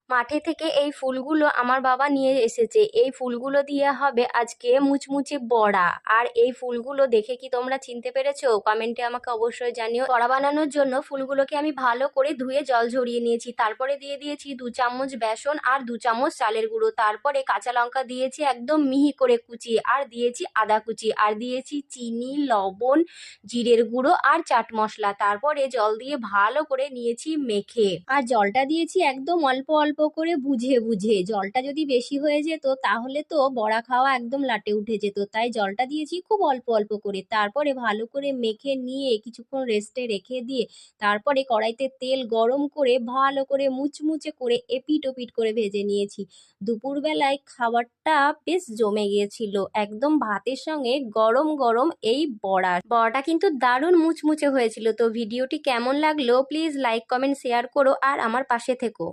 মাঠে থেকে এই ফুলগুলো আমার বাবা নিয়ে এসেছে। এই ফুলগুলো দিয়ে হবে আজকে মুচমুচে বড়া। আর এই ফুলগুলো দেখে কি তোমরা চিনতে পেরেছো? কমেন্টে আমাকে অবশ্যই জানিও। বড়া বানানোর জন্য ফুলগুলোকে আমি ভালো করে ধুয়ে জল ঝরিয়ে নিয়েছি। তারপরে দিয়ে দিয়েছি 2 চামচ বেসন আর 2 চামচ চালের গুঁড়ো। তারপরে কাঁচা লঙ্কা দিয়েছি একদম মিহি করে কুচিয়ে, আর দিয়েছি আদা কুচি, আর দিয়েছি চিনি, লবণ, জিরের গুঁড়ো আর চাট মশলা। তারপরে জল দিয়ে ভালো করে নিয়েছি মেখে, আর জলটা দিয়েছি একদম অল্প অল্প করে বুঝে বুঝে। জলটা যদি বেশি হয়ে যেত তাহলে তো বড়া খাওয়া একদম লাটে উঠে যেত, তাই জলটা দিয়েছি খুব অল্প অল্প করে। তারপরে ভালো করে মেখে নিয়ে কিছুক্ষণ রেস্টে রেখে দিয়ে তারপরে কড়াইতে তেল গরম করে ভালো করে মুচমুচে করে এপিট ওপিট করে ভেজে নিয়েছি। দুপুরবেলায় খাবারটা বেশ জমে গিয়েছিল, একদম ভাতের সঙ্গে গরম গরম এই বড়াটা কিন্তু দারুণ মুচমুচে হয়েছিল। তো ভিডিওটি কেমন লাগলো প্লিজ লাইক কমেন্ট শেয়ার করো আর আমার পাশে থেকো।